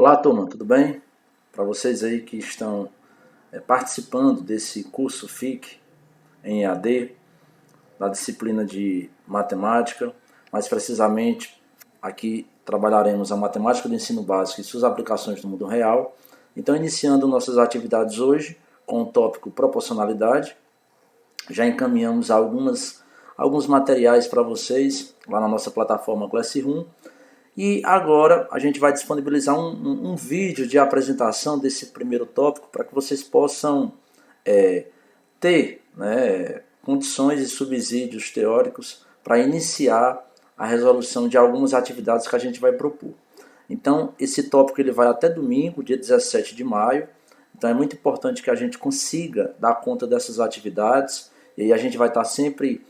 Olá, turma, tudo bem? Para vocês aí que estão participando desse curso FIC em EAD, da disciplina de matemática, mais precisamente aqui trabalharemos a matemática do ensino básico e suas aplicações no mundo real. Então, iniciando nossas atividades hoje com o tópico proporcionalidade, já encaminhamos alguns materiais para vocês lá na nossa plataforma Classroom. E agora a gente vai disponibilizar um vídeo de apresentação desse primeiro tópico para que vocês possam ter condições e subsídios teóricos para iniciar a resolução de algumas atividades que a gente vai propor. Então, esse tópico ele vai até domingo, dia 17 de maio. Então, é muito importante que a gente consiga dar conta dessas atividades. E aí a gente vai estar sempre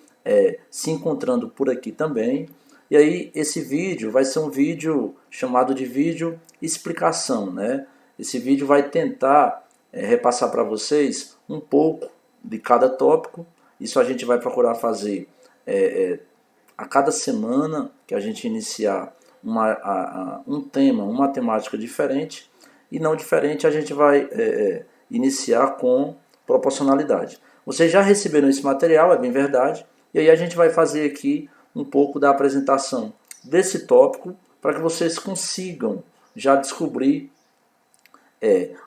se encontrando por aqui também. E aí esse vídeo vai ser um vídeo chamado de vídeo explicação, né? Esse vídeo vai tentar repassar para vocês um pouco de cada tópico. Isso a gente vai procurar fazer a cada semana que a gente iniciar um tema, uma temática diferente. E não diferente a gente vai iniciar com proporcionalidade. Vocês já receberam esse material, é bem verdade. E aí a gente vai fazer aqui um pouco da apresentação desse tópico para que vocês consigam já descobrir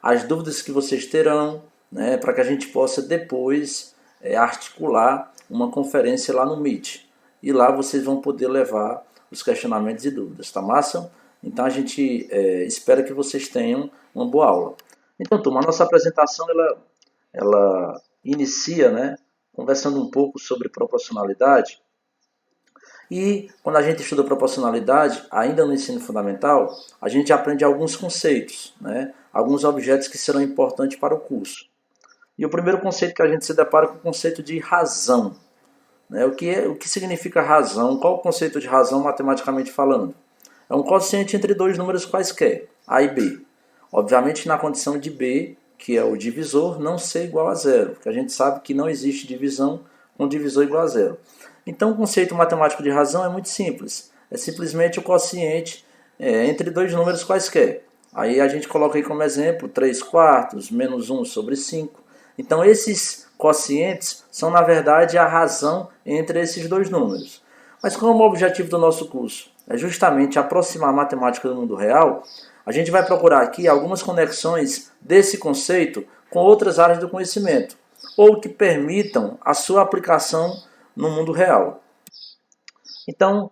as dúvidas que vocês terão, né, para que a gente possa depois articular uma conferência lá no Meet. E lá vocês vão poder levar os questionamentos e dúvidas, tá massa? Então a gente espera que vocês tenham uma boa aula. Então, turma, a nossa apresentação ela inicia, né, conversando um pouco sobre proporcionalidade. E quando a gente estuda proporcionalidade, ainda no ensino fundamental, a gente aprende alguns conceitos, né? Alguns objetos que serão importantes para o curso. E o primeiro conceito que a gente se depara é com o conceito de razão. Né? O que significa razão? Qual o conceito de razão matematicamente falando? É um quociente entre dois números quaisquer, A e B. Obviamente na condição de B, que é o divisor, não ser igual a zero, porque a gente sabe que não existe divisão com divisor igual a zero. Então o conceito matemático de razão é muito simples. É simplesmente o quociente entre dois números quaisquer. Aí a gente coloca aí como exemplo 3 quartos, menos 1 sobre 5. Então esses quocientes são na verdade a razão entre esses dois números. Mas como o objetivo do nosso curso é justamente aproximar a matemática do mundo real, a gente vai procurar aqui algumas conexões desse conceito com outras áreas do conhecimento, ou que permitam a sua aplicação no mundo real. Então,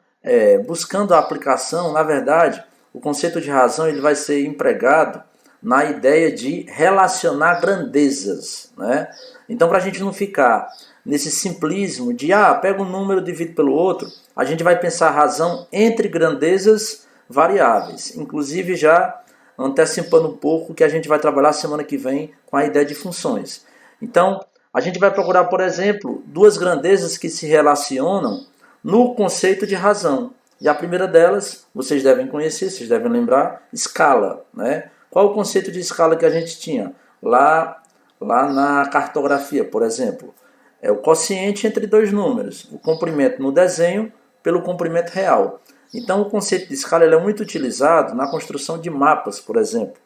buscando a aplicação, na verdade, o conceito de razão ele vai ser empregado na ideia de relacionar grandezas, né? Então, para a gente não ficar nesse simplismo de pega um número e divide pelo outro, a gente vai pensar a razão entre grandezas variáveis, inclusive já antecipando um pouco o que a gente vai trabalhar semana que vem com a ideia de funções. Então, a gente vai procurar, por exemplo, duas grandezas que se relacionam no conceito de razão. E a primeira delas, vocês devem conhecer, vocês devem lembrar, escala. Né? Qual o conceito de escala que a gente tinha? Lá na cartografia, por exemplo. É o quociente entre dois números, o comprimento no desenho pelo comprimento real. Então o conceito de escala é muito utilizado na construção de mapas, por exemplo.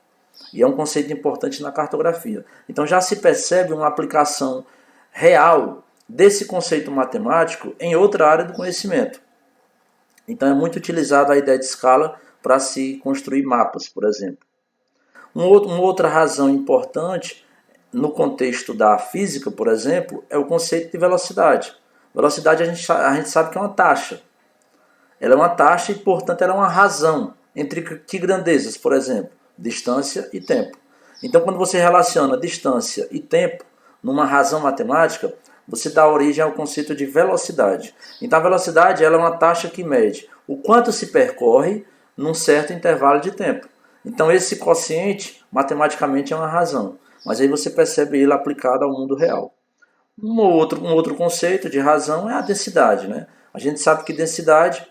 E é um conceito importante na cartografia. Então já se percebe uma aplicação real desse conceito matemático em outra área do conhecimento. Então é muito utilizada a ideia de escala para se construir mapas, por exemplo. Uma outra razão importante no contexto da física, por exemplo, é o conceito de velocidade. Velocidade a gente sabe que é uma taxa. Ela é uma taxa e, portanto, ela é uma razão. Entre que grandezas, por exemplo? Distância e tempo. Então, quando você relaciona distância e tempo numa razão matemática, você dá origem ao conceito de velocidade. Então, a velocidade ela é uma taxa que mede o quanto se percorre num certo intervalo de tempo. Então, esse quociente, matematicamente, é uma razão. Mas aí você percebe ele aplicado ao mundo real. Um outro conceito de razão é a densidade. Né? A gente sabe que densidade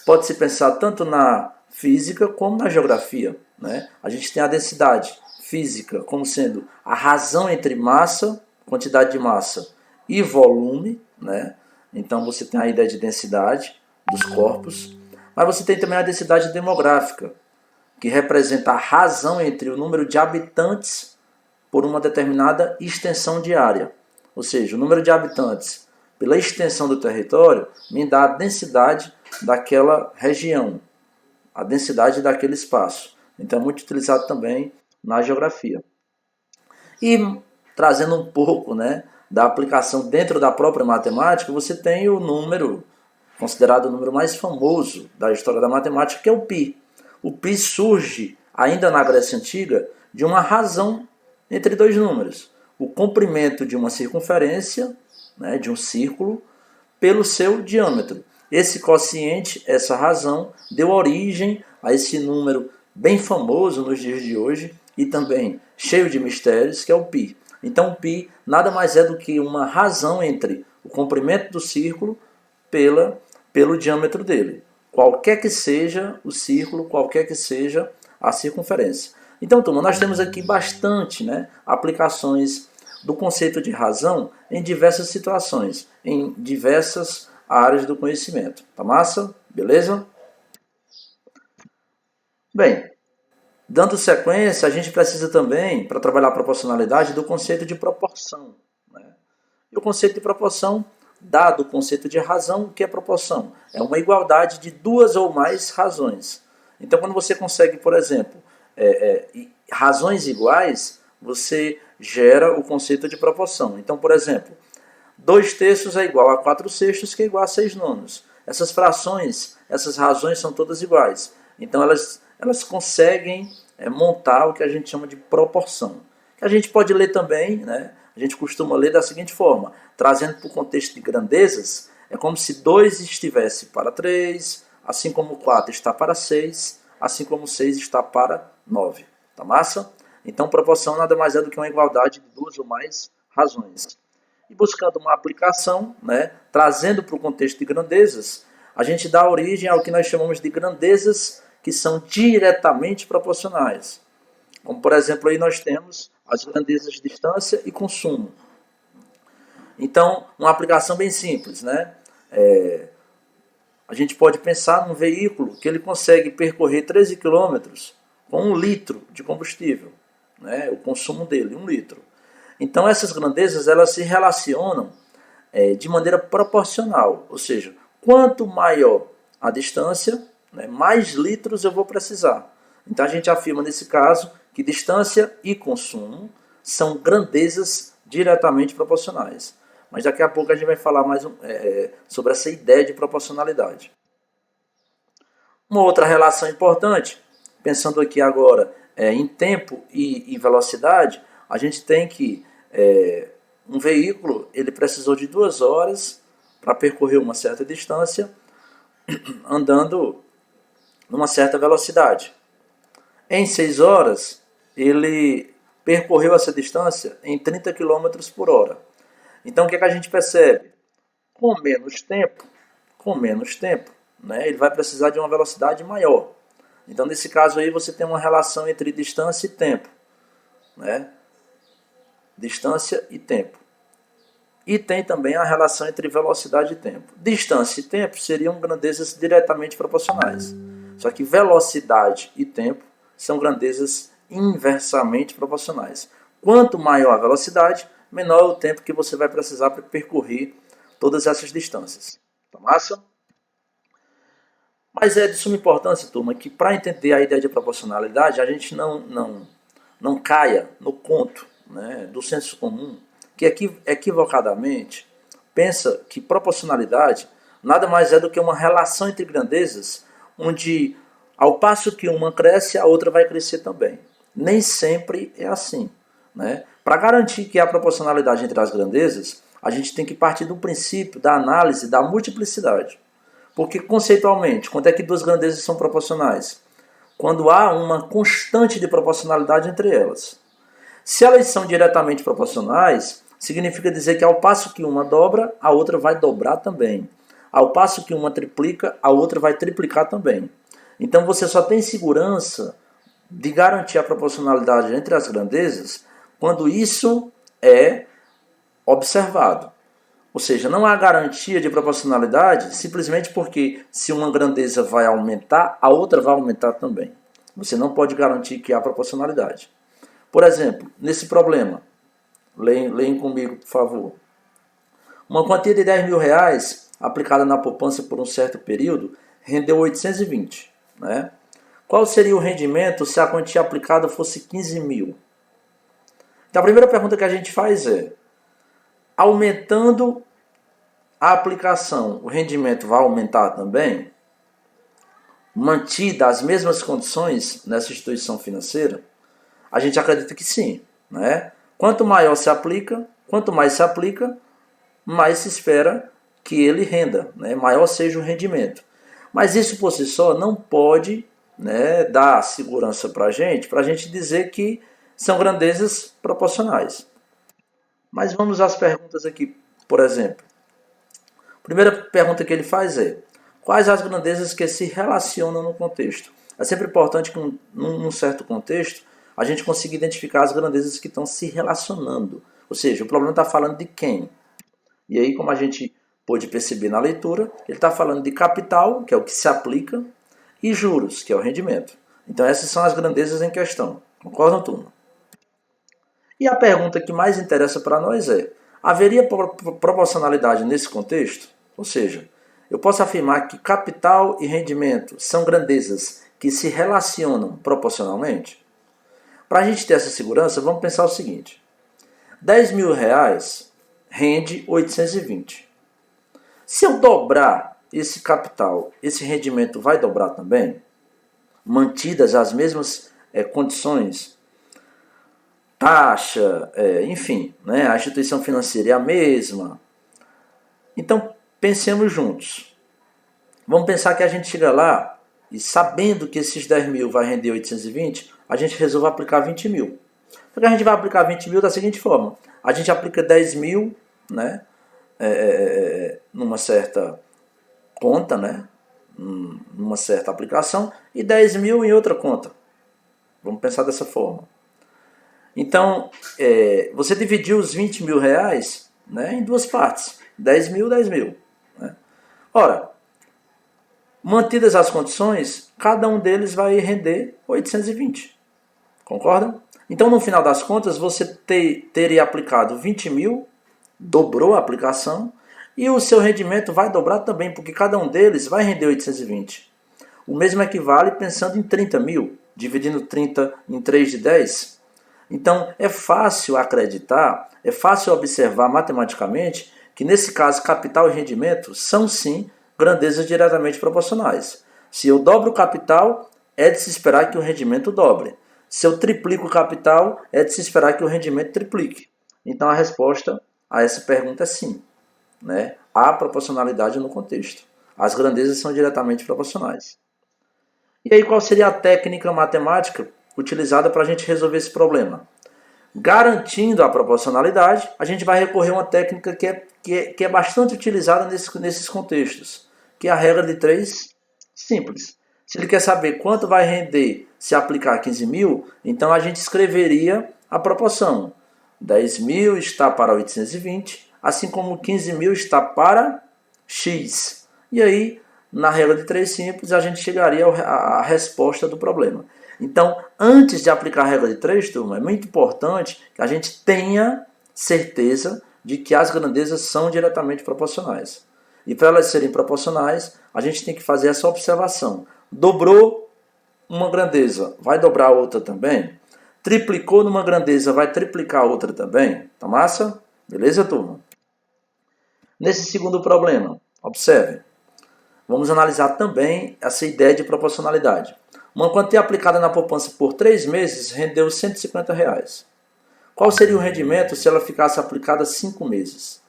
pode se pensar tanto na física como na geografia. Né? A gente tem a densidade física como sendo a razão entre massa, quantidade de massa, e volume. Né? Então você tem a ideia de densidade dos corpos. Mas você tem também a densidade demográfica, que representa a razão entre o número de habitantes por uma determinada extensão de área. Ou seja, o número de habitantes pela extensão do território me dá a densidade daquela região, a densidade daquele espaço. Então é muito utilizado também na geografia. E trazendo um pouco, né, da aplicação dentro da própria matemática, você tem o número, considerado o número mais famoso da história da matemática, que é o π. O π surge, ainda na Grécia Antiga, de uma razão entre dois números. O comprimento de uma circunferência, né, de um círculo, pelo seu diâmetro. Esse quociente, essa razão, deu origem a esse número bem famoso nos dias de hoje e também cheio de mistérios, que é o π. Então o π nada mais é do que uma razão entre o comprimento do círculo pelo diâmetro dele. Qualquer que seja o círculo, qualquer que seja a circunferência. Então, turma, nós temos aqui bastante, né, aplicações do conceito de razão em diversas situações, em diversas áreas do conhecimento. Tá massa? Beleza? Bem, dando sequência, a gente precisa também, para trabalhar a proporcionalidade, do conceito de proporção. Né? E o conceito de proporção, dado o conceito de razão, o que é proporção? É uma igualdade de duas ou mais razões. Então, quando você consegue, por exemplo, razões iguais, você gera o conceito de proporção. Então, por exemplo, 2/3 é igual a 4/6, que é igual a 6/9. Essas frações, essas razões são todas iguais. Então, elas conseguem montar o que a gente chama de proporção. A gente pode ler também, né? A gente costuma ler da seguinte forma, trazendo para o contexto de grandezas, é como se 2 estivesse para 3, assim como 4 está para 6, assim como 6 está para 9. Tá massa? Então, proporção nada mais é do que uma igualdade de duas ou mais razões. E buscando uma aplicação, né, trazendo para o contexto de grandezas, a gente dá origem ao que nós chamamos de grandezas que são diretamente proporcionais. Como, por exemplo, aí nós temos as grandezas de distância e consumo. Então, uma aplicação bem simples, né? A gente pode pensar num veículo que ele consegue percorrer 13 quilômetros com 1 litro de combustível, né? O consumo dele, 1 litro. Então, essas grandezas elas se relacionam de maneira proporcional, ou seja, quanto maior a distância, né, mais litros eu vou precisar. Então, a gente afirma nesse caso que distância e consumo são grandezas diretamente proporcionais. Mas daqui a pouco a gente vai falar mais sobre essa ideia de proporcionalidade. Uma outra relação importante, pensando aqui agora em tempo e velocidade, a gente tem que um veículo ele precisou de 2 horas para percorrer uma certa distância, andando numa certa velocidade. Em 6 horas, ele percorreu essa distância em 30 km por hora. Então, o que a gente percebe? Com menos tempo, né, ele vai precisar de uma velocidade maior. Então, nesse caso aí, você tem uma relação entre distância e tempo. Né? Distância e tempo. E tem também a relação entre velocidade e tempo. Distância e tempo seriam grandezas diretamente proporcionais. Só que velocidade e tempo são grandezas inversamente proporcionais. Quanto maior a velocidade, menor é o tempo que você vai precisar para percorrer todas essas distâncias. Tá massa? Mas é de suma importância, turma, que para entender a ideia de proporcionalidade, a gente não caia no conto, né, do senso comum, que equivocadamente pensa que proporcionalidade nada mais é do que uma relação entre grandezas, onde ao passo que uma cresce, a outra vai crescer também. Nem sempre é assim. Né? Para garantir que há proporcionalidade entre as grandezas, a gente tem que partir do princípio da análise da multiplicidade. Porque conceitualmente, quando é que duas grandezas são proporcionais? Quando há uma constante de proporcionalidade entre elas. Se elas são diretamente proporcionais, significa dizer que ao passo que uma dobra, a outra vai dobrar também. Ao passo que uma triplica, a outra vai triplicar também. Então você só tem segurança de garantir a proporcionalidade entre as grandezas quando isso é observado. Ou seja, não há garantia de proporcionalidade simplesmente porque se uma grandeza vai aumentar, a outra vai aumentar também. Você não pode garantir que há proporcionalidade. Por exemplo, nesse problema, leem comigo, por favor. Uma quantia de 10 mil reais aplicada na poupança por um certo período rendeu 820. Né? Qual seria o rendimento se a quantia aplicada fosse 15 mil? Então a primeira pergunta que a gente faz é, aumentando a aplicação, o rendimento vai aumentar também? Mantida as mesmas condições nessa instituição financeira? A gente acredita que sim. Né? Quanto maior se aplica, quanto mais se aplica, mais se espera que ele renda, né? Maior seja o rendimento. Mas isso por si só não pode, né, dar segurança para a gente dizer que são grandezas proporcionais. Mas vamos às perguntas aqui, por exemplo. A primeira pergunta que ele faz é, quais as grandezas que se relacionam no contexto? É sempre importante que num certo contexto a gente consiga identificar as grandezas que estão se relacionando. Ou seja, o problema está falando de quem? E aí, como a gente pôde perceber na leitura, ele está falando de capital, que é o que se aplica, e juros, que é o rendimento. Então essas são as grandezas em questão. Concordam, turma? E a pergunta que mais interessa para nós é, haveria proporcionalidade nesse contexto? Ou seja, eu posso afirmar que capital e rendimento são grandezas que se relacionam proporcionalmente? Para a gente ter essa segurança, vamos pensar o seguinte. 10 mil reais rende 820. Se eu dobrar esse capital, esse rendimento vai dobrar também? Mantidas as mesmas condições, taxa, enfim, né? A instituição financeira é a mesma. Então, pensemos juntos. Vamos pensar que a gente chega lá e sabendo que esses 10 mil vai render 820, a gente resolve aplicar 20 mil. Só que a gente vai aplicar 20 mil da seguinte forma. A gente aplica 10 mil, né, numa certa conta, né, numa certa aplicação, e 10 mil em outra conta. Vamos pensar dessa forma. Então, você dividiu os 20 mil reais, né, em duas partes. 10 mil, 10 mil. Né? Ora, mantidas as condições, cada um deles vai render 820. Concordam? Então, no final das contas, você teria aplicado 20 mil, dobrou a aplicação, e o seu rendimento vai dobrar também, porque cada um deles vai render 820. O mesmo equivale pensando em 30 mil, dividindo 30 em 3 de 10. Então, é fácil acreditar, é fácil observar matematicamente que, nesse caso, capital e rendimento são, sim, grandezas diretamente proporcionais. Se eu dobro o capital, é de se esperar que o rendimento dobre. Se eu triplico o capital, é de se esperar que o rendimento triplique. Então, a resposta a essa pergunta é sim. Né? Há proporcionalidade no contexto. As grandezas são diretamente proporcionais. E aí, qual seria a técnica matemática utilizada para a gente resolver esse problema? Garantindo a proporcionalidade, a gente vai recorrer a uma técnica que é bastante utilizada nesses contextos, que é a regra de 3 simples. Se ele quer saber quanto vai render se aplicar 15 mil, então a gente escreveria a proporção. 10 mil está para 820, assim como 15 mil está para X. E aí, na regra de 3 simples, a gente chegaria à resposta do problema. Então, antes de aplicar a regra de 3, turma, é muito importante que a gente tenha certeza de que as grandezas são diretamente proporcionais. E para elas serem proporcionais, a gente tem que fazer essa observação. Dobrou uma grandeza, vai dobrar a outra também? Triplicou numa grandeza, vai triplicar a outra também? Tá massa? Beleza, turma? Nesse segundo problema, observe. Vamos analisar também essa ideia de proporcionalidade. Uma quantia aplicada na poupança por 3 meses rendeu R$150. Qual seria o rendimento se ela ficasse aplicada 5 meses?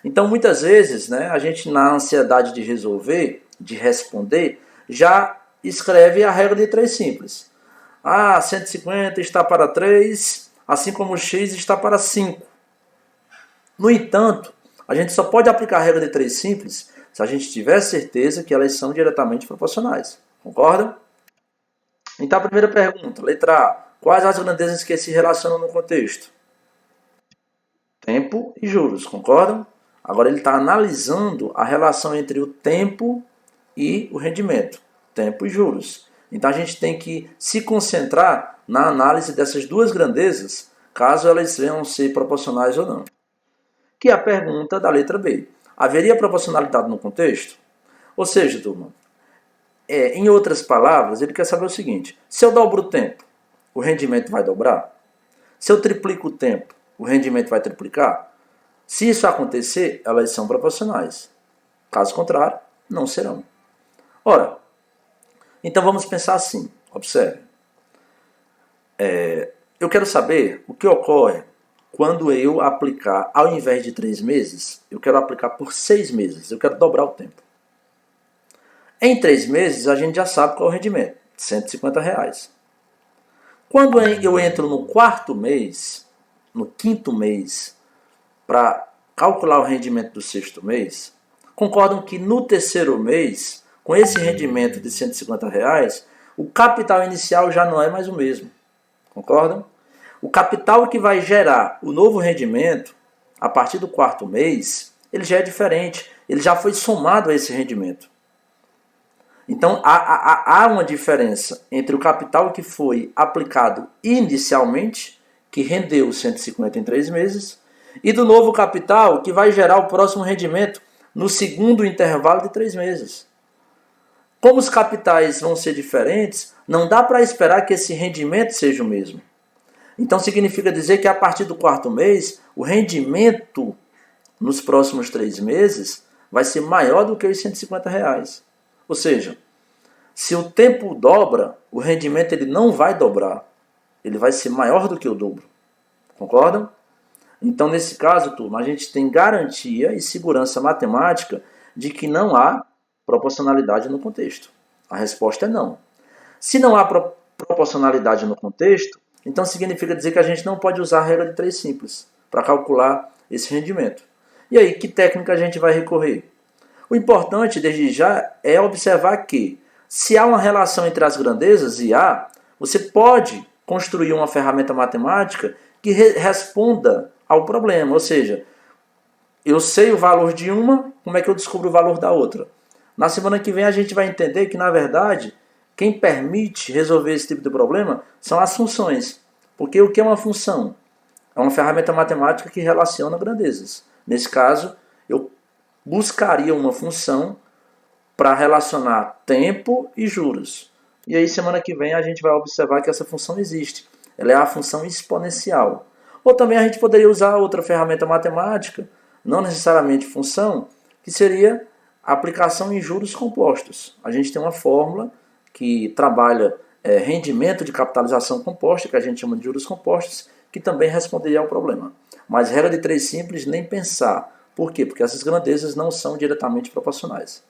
Então, muitas vezes, né, a gente, na ansiedade de resolver, de responder, já escreve a regra de 3 simples. 150 está para 3, assim como X está para 5. No entanto, a gente só pode aplicar a regra de 3 simples se a gente tiver certeza que elas são diretamente proporcionais. Concorda? Então, a primeira pergunta, letra A. Quais as grandezas que se relacionam no contexto? Tempo e juros, concordam? Agora ele está analisando a relação entre o tempo e o rendimento. Tempo e juros. Então a gente tem que se concentrar na análise dessas duas grandezas, caso elas venham ser proporcionais ou não. Que é a pergunta da letra B. Haveria proporcionalidade no contexto? Ou seja, turma, em outras palavras, ele quer saber o seguinte: se eu dobro o tempo, o rendimento vai dobrar? Se eu triplico o tempo, o rendimento vai triplicar? Se isso acontecer, elas são proporcionais. Caso contrário, não serão. Ora, então vamos pensar assim. Observe. Eu quero saber o que ocorre quando eu aplicar, ao invés de 3 meses, eu quero aplicar por 6 meses. Eu quero dobrar o tempo. Em 3 meses, a gente já sabe qual é o rendimento. R$150. Quando eu entro no quarto mês, no quinto mês, para calcular o rendimento do sexto mês, concordam que no terceiro mês, com esse rendimento de R$150, o capital inicial já não é mais o mesmo. Concordam? O capital que vai gerar o novo rendimento, a partir do quarto mês, ele já é diferente. Ele já foi somado a esse rendimento. Então, há uma diferença entre o capital que foi aplicado inicialmente, que rendeu 150 em 3 meses, e do novo capital que vai gerar o próximo rendimento no segundo intervalo de 3 meses. Como os capitais vão ser diferentes, não dá para esperar que esse rendimento seja o mesmo. Então significa dizer que a partir do quarto mês, o rendimento nos próximos 3 meses vai ser maior do que os R$150. Ou seja, se o tempo dobra, o rendimento ele não vai dobrar. Ele vai ser maior do que o dobro. Concordam? Então, nesse caso, turma, a gente tem garantia e segurança matemática de que não há proporcionalidade no contexto. A resposta é não. Se não há proporcionalidade no contexto, então significa dizer que a gente não pode usar a regra de 3 simples para calcular esse rendimento. E aí, que técnica a gente vai recorrer? O importante, desde já, é observar que, se há uma relação entre as grandezas, e há, você pode construir uma ferramenta matemática que responda ao problema. Ou seja, eu sei o valor de uma, como é que eu descubro o valor da outra? Na semana que vem a gente vai entender que, na verdade, quem permite resolver esse tipo de problema são as funções. Porque o que é uma função? É uma ferramenta matemática que relaciona grandezas. Nesse caso, eu buscaria uma função para relacionar tempo e juros. E aí, semana que vem, a gente vai observar que essa função existe. Ela é a função exponencial. Ou também a gente poderia usar outra ferramenta matemática, não necessariamente função, que seria a aplicação em juros compostos. A gente tem uma fórmula que trabalha rendimento de capitalização composta, que a gente chama de juros compostos, que também responderia ao problema. Mas regra de 3 simples, nem pensar. Por quê? Porque essas grandezas não são diretamente proporcionais.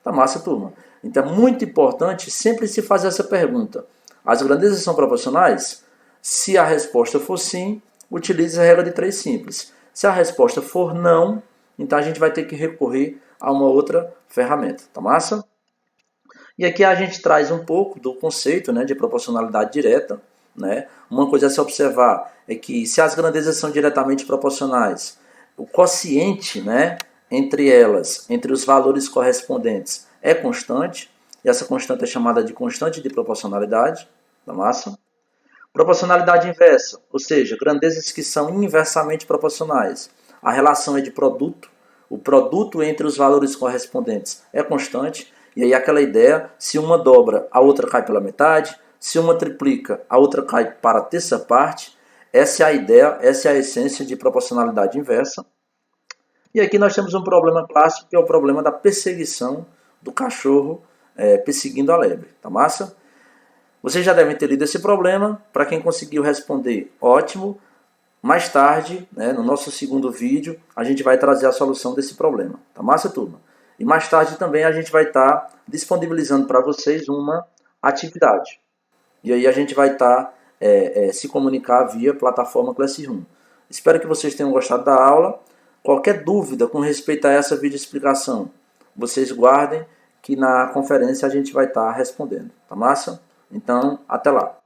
Tá massa, turma? Então é muito importante sempre se fazer essa pergunta. As grandezas são proporcionais? Se a resposta for sim, utilize a regra de 3 simples. Se a resposta for não, então a gente vai ter que recorrer a uma outra ferramenta. Tá massa? E aqui a gente traz um pouco do conceito, né, de proporcionalidade direta. Né? Uma coisa a se observar é que se as grandezas são diretamente proporcionais, o quociente, né, entre elas, entre os valores correspondentes, é constante, e essa constante é chamada de constante de proporcionalidade, da massa. Proporcionalidade inversa, ou seja, grandezas que são inversamente proporcionais. A relação é de produto, o produto entre os valores correspondentes é constante, e aí aquela ideia, se uma dobra, a outra cai pela metade, se uma triplica, a outra cai para a terça parte. Essa é a ideia, essa é a essência de proporcionalidade inversa. E aqui nós temos um problema clássico, que é o problema da perseguição do cachorro perseguindo a lebre. Tá massa? Vocês já devem ter lido esse problema. Para quem conseguiu responder, ótimo. Mais tarde, né, no nosso segundo vídeo, a gente vai trazer a solução desse problema. Tá massa, turma? E mais tarde também a gente vai estar disponibilizando para vocês uma atividade. E aí a gente vai estar se comunicar via plataforma Classroom. Espero que vocês tenham gostado da aula. Qualquer dúvida com respeito a essa videoexplicação, vocês guardem que na conferência a gente vai estar respondendo. Tá massa? Então, até lá.